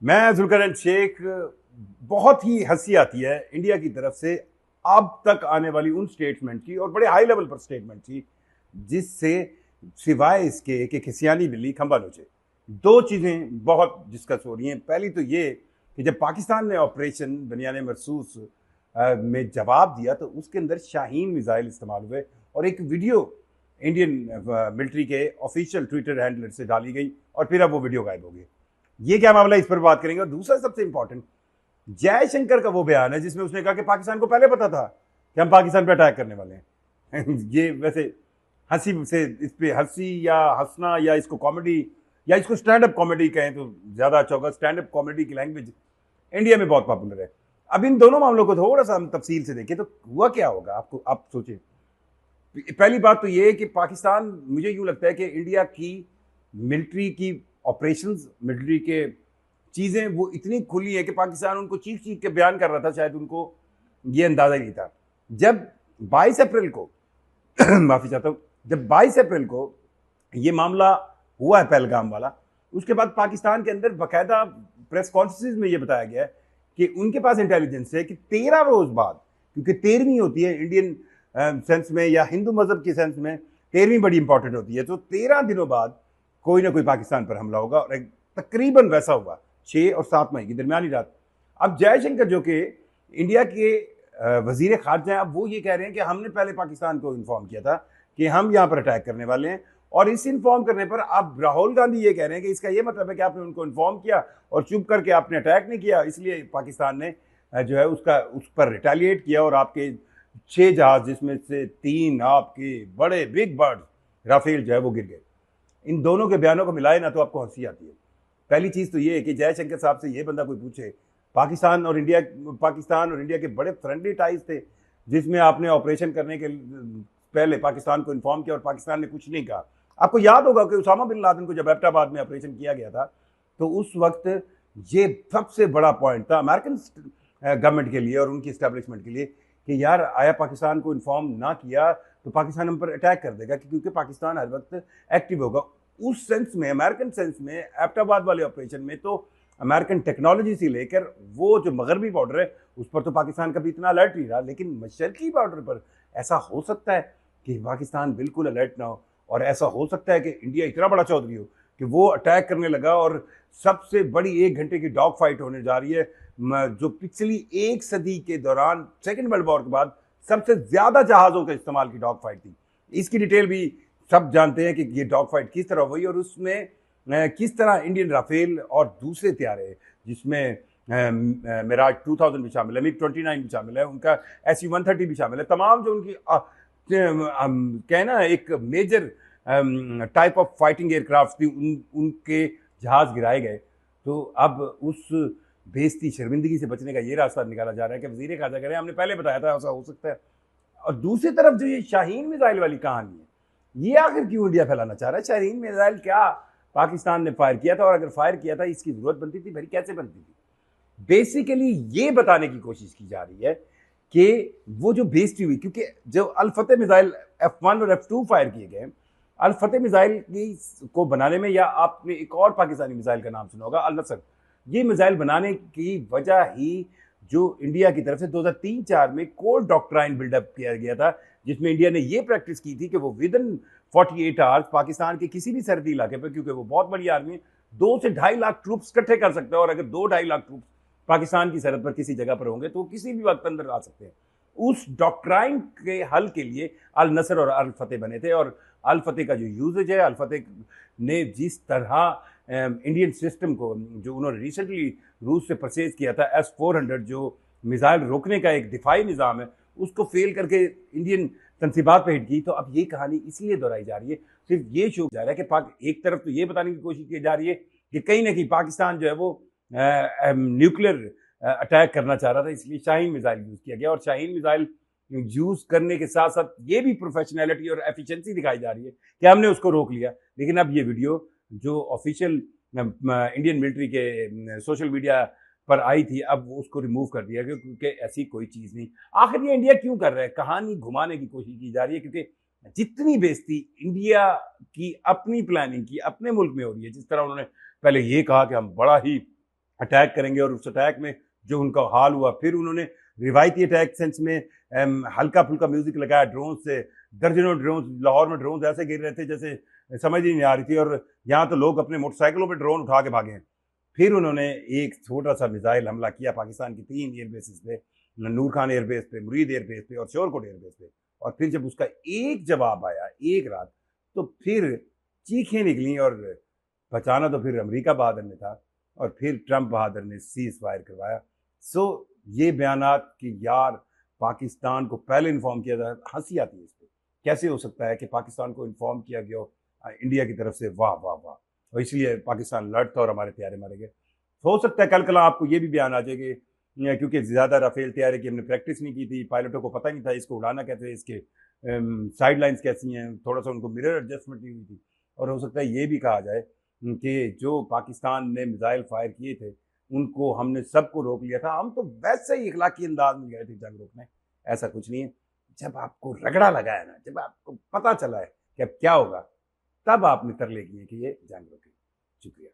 मैं जुल्करनैन शेख। बहुत ही हंसी आती है इंडिया की तरफ से अब तक आने वाली उन स्टेटमेंट की, और बड़े हाई लेवल पर स्टेटमेंट की, जिससे सिवाय इसके कि खिसियानी बिल्ली खंबा नोचे। दो चीज़ें बहुत डिस्कस हो रही हैं। पहली तो ये कि जब पाकिस्तान ने ऑपरेशन बनियान मरसूस में जवाब दिया तो उसके अंदर शाहीन मिसाइल इस्तेमाल हुए, और एक वीडियो इंडियन मिलिट्री के ऑफिशियल ट्विटर हैंडलर से डाली गई, और फिर अब वो वीडियो गायब हो गई। ये क्या मामला, इस पर बात करेंगे। और दूसरा सबसे इंपॉर्टेंट, जयशंकर का वो बयान है जिसमें उसने कहा कि पाकिस्तान को पहले पता था कि हम पाकिस्तान पर अटैक करने वाले हैं। ये वैसे हंसी से, इस पे हंसी या हंसना या इसको कॉमेडी या इसको स्टैंड अप कॉमेडी कहें तो ज्यादा अच्छा होगा। स्टैंड अप कॉमेडी की लैंग्वेज इंडिया में बहुत पॉपुलर है। अब इन दोनों मामलों को थोड़ा सा हम तफसील से देखें तो हुआ क्या होगा, आपको आप सोचें। पहली बात तो ये है कि पाकिस्तान, मुझे यूं लगता है कि इंडिया की मिलिट्री की ऑपरेशंस, मिलिट्री के चीज़ें वो इतनी खुली है कि पाकिस्तान उनको चीख चीख के बयान कर रहा था, शायद उनको ये अंदाज़ा नहीं था। जब 22 अप्रैल को माफ़ी चाहता हूँ, जब 22 अप्रैल को ये मामला हुआ है पहलगाम वाला, उसके बाद पाकिस्तान के अंदर बाकायदा प्रेस कॉन्फ्रेंस में ये बताया गया है कि उनके पास इंटेलिजेंस है कि 13 रोज बाद, क्योंकि 13वीं होती है इंडियन सेंस में या हिंदू मजहब के सेंस में 13वीं बड़ी इंपॉर्टेंट होती है, तो 13 दिनों बाद कोई ना कोई पाकिस्तान पर हमला होगा। और तकरीबन वैसा हुआ 6 और 7 मई की दरमियानी रात। अब जयशंकर जो कि इंडिया के वजीर खारजा हैं, अब वो ये कह रहे हैं कि हमने पहले पाकिस्तान को इन्फॉर्म किया था कि हम यहाँ पर अटैक करने वाले हैं, और इस इन्फॉर्म करने पर अब राहुल गांधी ये कह रहे हैं कि इसका ये मतलब है कि आपने उनको इन्फॉर्म किया और चुप करके आपने अटैक नहीं किया, इसलिए पाकिस्तान ने जो है उस पर रिटेलिएट किया, और आपके 6 जहाज जिसमें से 3 आपके बड़े बिग बर्ड राफेल जो है वो गिर गए। इन दोनों के बयानों को मिलाए ना तो आपको हंसी आती है। पहली चीज़ तो ये है कि जयशंकर साहब से ये बंदा कोई पूछे, पाकिस्तान और इंडिया के बड़े फ्रेंडली टाइज थे, जिसमें आपने ऑपरेशन करने के पहले पाकिस्तान को इन्फॉर्म किया और पाकिस्तान ने कुछ नहीं कहा। आपको याद होगा कि उसामा बिन लादेन को जब एबटाबाद में ऑपरेशन किया गया था तो उस वक्त ये सबसे बड़ा पॉइंट था अमेरिकन गवर्नमेंट के लिए और उनकी इस्टेब्लिशमेंट के लिए कि यार आया पाकिस्तान को इन्फॉर्म ना किया तो पाकिस्तान हम पर अटैक कर देगा, क्योंकि पाकिस्तान हर वक्त एक्टिव होगा। उस सेंस में, अमेरिकन सेंस में, एबटाबाद वाले ऑपरेशन में तो अमेरिकन टेक्नोलॉजी से लेकर वो जो मगरबी बॉर्डर है उस पर तो पाकिस्तान कभी इतना अलर्ट नहीं रहा, लेकिन मशरकी बॉर्डर पर ऐसा हो सकता है कि पाकिस्तान बिल्कुल अलर्ट ना हो, और ऐसा हो सकता है कि इंडिया इतना बड़ा चौधरी हो कि वो अटैक करने लगा और सबसे बड़ी 1 घंटे की डॉग फाइट होने जा रही है, जो पिछली 1 सदी के दौरान सेकेंड वर्ल्ड वॉर के बाद सबसे ज्यादा जहाजों के इस्तेमाल की डॉग फाइट थी। इसकी डिटेल भी सब जानते हैं कि ये डॉग फाइट किस तरह हुई, और उसमें किस तरह इंडियन राफेल और दूसरे तैयारे, जिसमें मिराज 2000 भी शामिल है, मिग 29 भी शामिल है, उनका SU-130 भी शामिल है, तमाम जो उनकी कहना एक major type of fighting aircraft थी, उनके जहाज गिराए गए। तो अब उस बेइज्जती शर्मिंदगी से बचने का ये रास्ता निकाला जा रहा है कि वजीर खारजा कह रहे हैं हमने पहले बताया था ऐसा हो सकता है। और दूसरी तरफ जो ये शाहीन मिसाइल वाली कहानी है, ये आखिर क्यों इंडिया फैलाना चाह रहा है? शाहीन मिसाइल क्या पाकिस्तान ने फायर किया था, और अगर फायर किया था इसकी जरूरत बनती थी, भरी कैसे बनती थी? बेसिकली ये बताने की कोशिश की जा रही है कि वो जो बेइज्जती हुई, क्योंकि जो अल फतेह मिसाइल F1 और F2 फायर किए गए, अल फतेह मिसाइल को बनाने में, या आपने एक और पाकिस्तानी मिसाइल का नाम सुना होगा अल नसर, ये मिसाइल बनाने की वजह ही जो इंडिया की तरफ से 2003-4 में कोल्ड डॉक्ट्राइन बिल्डअप किया गया था, जिसमें इंडिया ने ये प्रैक्टिस की थी कि वो विद इन 48 आवर्स पाकिस्तान के किसी भी सरहदी इलाके पर, क्योंकि वो बहुत बड़ी आर्मी है, 2 से 2.5 लाख ट्रूप्स इकट्ठे कर सकते हैं, और अगर 2-2.5 लाख ट्रूप्स पाकिस्तान की सरहद पर किसी जगह पर होंगे तो किसी भी वक्त अंदर आ सकते हैं। उस डॉक्ट्राइन के हल के लिए अल नसर और अल फतेह बने थे, और अल फतेह का जो यूजेज है, अल फतेह ने जिस तरह इंडियन सिस्टम को, जो उन्होंने रिसेंटली रूस से परचेज किया था S-400, जो मिसाइल रोकने का एक दिफाई निज़ाम है, उसको फेल करके इंडियन तनसीबात पे हिट की। तो अब ये कहानी इसलिए दोहराई जा रही है, सिर्फ ये शो जा रहा है कि एक तरफ तो ये बताने की कोशिश की जा रही है कि कहीं ना कहीं पाकिस्तान जो है वो न्यूक्लियर अटैक करना चाह रहा था, इसलिए शाहीन मिसाइल यूज़ किया गया, और शाहीन मिसाइल यूज़ करने के साथ साथ ये भी प्रोफेशनैलिटी और एफिशिएंसी दिखाई जा रही है कि हमने उसको रोक लिया। लेकिन अब ये वीडियो जो ऑफिशियल इंडियन मिलिट्री के सोशल मीडिया पर आई थी, अब उसको रिमूव कर दिया गया, क्योंकि ऐसी कोई चीज़ नहीं। आखिर ये इंडिया क्यों कर रहा है? कहानी घुमाने की कोशिश की जा रही है, क्योंकि जितनी बेइज्जती इंडिया की अपनी प्लानिंग की अपने मुल्क में हो रही है, जिस तरह उन्होंने पहले ये कहा कि हम बड़ा ही अटैक करेंगे और उस अटैक में जो उनका हाल हुआ, फिर उन्होंने रिवायती अटैक सेंस में हल्का फुल्का म्यूजिक लगाया ड्रोन से। दर्जनों ड्रोन, लाहौर में ड्रोन ऐसे गिर रहे थे जैसे समझ ही नहीं आ रही थी, और यहाँ तो लोग अपने मोटरसाइकिलों पे ड्रोन उठा के भागे हैं। फिर उन्होंने एक छोटा सा मिसाइल हमला किया पाकिस्तान की 3 एयरबेसिस पे, नूर खान एयरबेस पे, मुरीद एयरबेस पे और शोरकोट एयरबेस पे। और फिर जब उसका एक जवाब आया एक रात, तो फिर चीखें निकली, और बचाना तो फिर अमेरिका बहादुर ने था, और फिर ट्रंप बहादुर ने सीज फायर करवाया। सो ये बयानात कि यार पाकिस्तान को पहले इन्फॉर्म किया जाए, हंसी आती है इस पर। कैसे हो सकता है कि पाकिस्तान को इन्फॉर्म किया गया हो इंडिया की तरफ से, वाह वाह वाह, और इसलिए पाकिस्तान लड़ता और हमारे तैयारे मारे गए। हो सकता है कल कल आपको ये भी बयान आ जाएगी, क्योंकि ज़्यादा राफेल तैयारी की हमने प्रैक्टिस नहीं की थी, पायलटों को पता नहीं था इसको उड़ाना कैसे है, इसके साइड लाइन्स कैसी हैं, थोड़ा सा उनको मिरर एडजस्टमेंट नहीं हुई थी। और हो सकता है ये भी कहा जाए कि जो पाकिस्तान ने मिसाइल फायर किए थे उनको हमने सबको रोक लिया था, हम तो वैसे ही इखलाकी अंदाज में गए थे जंग रोकने। ऐसा कुछ नहीं है। जब आपको रगड़ा लगा है ना, जब आपको पता चला है कि अब क्या होगा, तब आपने तरले किए कि ये जंग रोके। शुक्रिया।